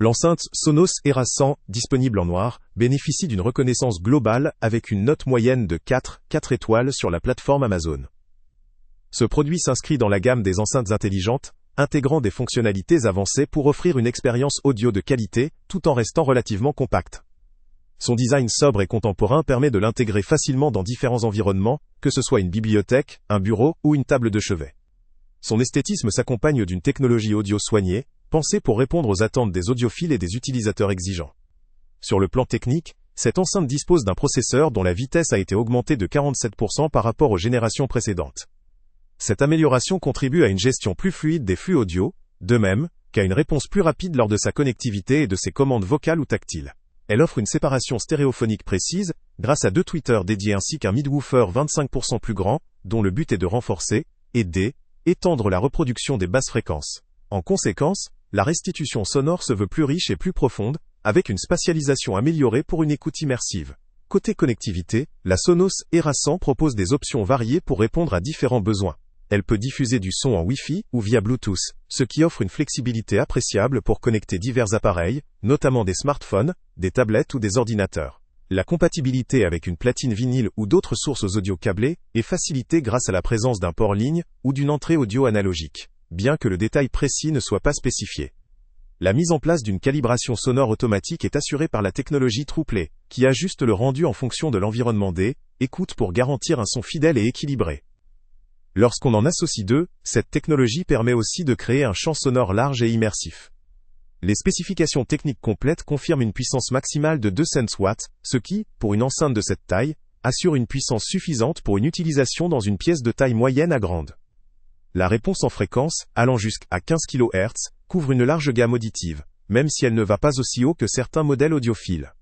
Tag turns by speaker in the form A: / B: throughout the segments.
A: L'enceinte Sonos Era 100, disponible en noir, bénéficie d'une reconnaissance globale avec une note moyenne de 4 étoiles sur la plateforme Amazon. Ce produit s'inscrit dans la gamme des enceintes intelligentes, intégrant des fonctionnalités avancées pour offrir une expérience audio de qualité, tout en restant relativement compact. Son design sobre et contemporain permet de l'intégrer facilement dans différents environnements, que ce soit une bibliothèque, un bureau ou une table de chevet. Son esthétisme s'accompagne d'une technologie audio soignée, pensée pour répondre aux attentes des audiophiles et des utilisateurs exigeants. Sur le plan technique, cette enceinte dispose d'un processeur dont la vitesse a été augmentée de 47% par rapport aux générations précédentes. Cette amélioration contribue à une gestion plus fluide des flux audio, de même qu'à une réponse plus rapide lors de sa connectivité et de ses commandes vocales ou tactiles. Elle offre une séparation stéréophonique précise, grâce à 2 tweeters dédiés ainsi qu'un midwoofer 25% plus grand, dont le but est de renforcer, et étendre la reproduction des basses fréquences. En conséquence, la restitution sonore se veut plus riche et plus profonde, avec une spatialisation améliorée pour une écoute immersive. Côté connectivité, la Sonos Era 100 propose des options variées pour répondre à différents besoins. Elle peut diffuser du son en Wi-Fi ou via Bluetooth, ce qui offre une flexibilité appréciable pour connecter divers appareils, notamment des smartphones, des tablettes ou des ordinateurs. La compatibilité avec une platine vinyle ou d'autres sources audio câblées est facilitée grâce à la présence d'un port ligne ou d'une entrée audio analogique, bien que le détail précis ne soit pas spécifié. La mise en place d'une calibration sonore automatique est assurée par la technologie TruePlay, qui ajuste le rendu en fonction de l'environnement d'écoute pour garantir un son fidèle et équilibré. Lorsqu'on en associe 2, cette technologie permet aussi de créer un champ sonore large et immersif. Les spécifications techniques complètes confirment une puissance maximale de 200 watts, ce qui, pour une enceinte de cette taille, assure une puissance suffisante pour une utilisation dans une pièce de taille moyenne à grande. La réponse en fréquence, allant jusqu'à 15 kHz, couvre une large gamme auditive, même si elle ne va pas aussi haut que certains modèles audiophiles.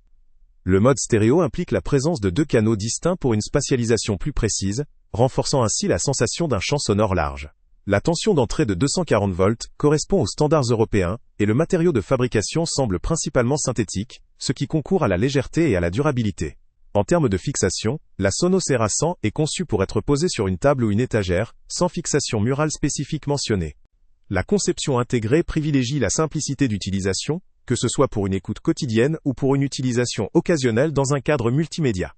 A: Le mode stéréo implique la présence de 2 canaux distincts pour une spatialisation plus précise, renforçant ainsi la sensation d'un champ sonore large. La tension d'entrée de 240 volts correspond aux standards européens, et le matériau de fabrication semble principalement synthétique, ce qui concourt à la légèreté et à la durabilité. En termes de fixation, la Sonos Era 100 est conçue pour être posée sur une table ou une étagère, sans fixation murale spécifique mentionnée. La conception intégrée privilégie la simplicité d'utilisation, que ce soit pour une écoute quotidienne ou pour une utilisation occasionnelle dans un cadre multimédia.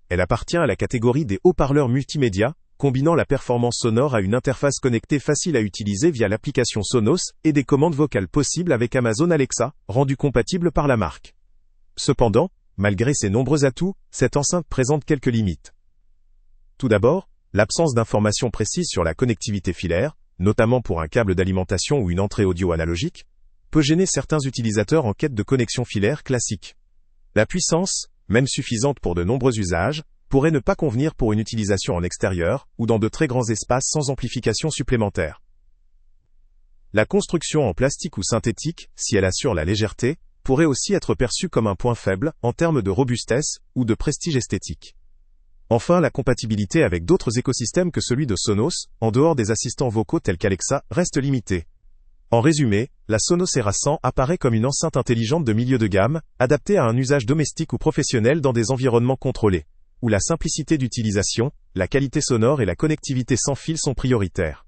A: Elle appartient à la catégorie des haut-parleurs multimédia, combinant la performance sonore à une interface connectée facile à utiliser via l'application Sonos et des commandes vocales possibles avec Amazon Alexa, rendues compatibles par la marque. Cependant, malgré ses nombreux atouts, cette enceinte présente quelques limites. Tout d'abord, l'absence d'informations précises sur la connectivité filaire, notamment pour un câble d'alimentation ou une entrée audio analogique, peut gêner certains utilisateurs en quête de connexion filaire classique. La puissance, même suffisante pour de nombreux usages, pourrait ne pas convenir pour une utilisation en extérieur ou dans de très grands espaces sans amplification supplémentaire. La construction en plastique ou synthétique, si elle assure la légèreté, pourrait aussi être perçue comme un point faible en termes de robustesse ou de prestige esthétique. Enfin, la compatibilité avec d'autres écosystèmes que celui de Sonos, en dehors des assistants vocaux tels qu'Alexa, reste limitée. En résumé, la Sonos Era 100 apparaît comme une enceinte intelligente de milieu de gamme, adaptée à un usage domestique ou professionnel dans des environnements contrôlés, où la simplicité d'utilisation, la qualité sonore et la connectivité sans fil sont prioritaires.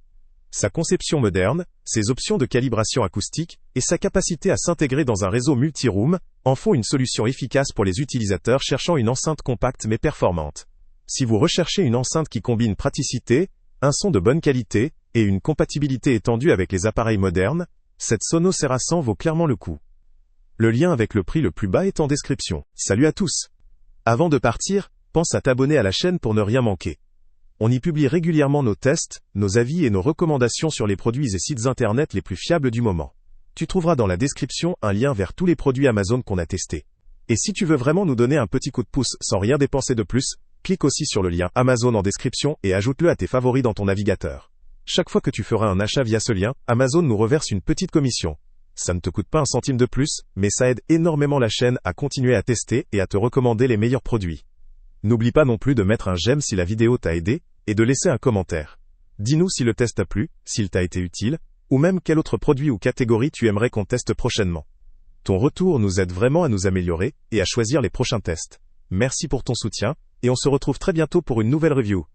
A: Sa conception moderne, ses options de calibration acoustique et sa capacité à s'intégrer dans un réseau multi-room en font une solution efficace pour les utilisateurs cherchant une enceinte compacte mais performante. Si vous recherchez une enceinte qui combine praticité, un son de bonne qualité et une compatibilité étendue avec les appareils modernes, cette Sonos Era 100 vaut clairement le coup. Le lien avec le prix le plus bas est en description. Salut à tous! Avant de partir, pense à t'abonner à la chaîne pour ne rien manquer. On y publie régulièrement nos tests, nos avis et nos recommandations sur les produits et sites internet les plus fiables du moment. Tu trouveras dans la description un lien vers tous les produits Amazon qu'on a testés. Et si tu veux vraiment nous donner un petit coup de pouce sans rien dépenser de plus, clique aussi sur le lien Amazon en description et ajoute-le à tes favoris dans ton navigateur. Chaque fois que tu feras un achat via ce lien, Amazon nous reverse une petite commission. Ça ne te coûte pas un centime de plus, mais ça aide énormément la chaîne à continuer à tester et à te recommander les meilleurs produits. N'oublie pas non plus de mettre un j'aime si la vidéo t'a aidé, et de laisser un commentaire. Dis-nous si le test t'a plu, s'il t'a été utile, ou même quel autre produit ou catégorie tu aimerais qu'on teste prochainement. Ton retour nous aide vraiment à nous améliorer, et à choisir les prochains tests. Merci pour ton soutien, et on se retrouve très bientôt pour une nouvelle review.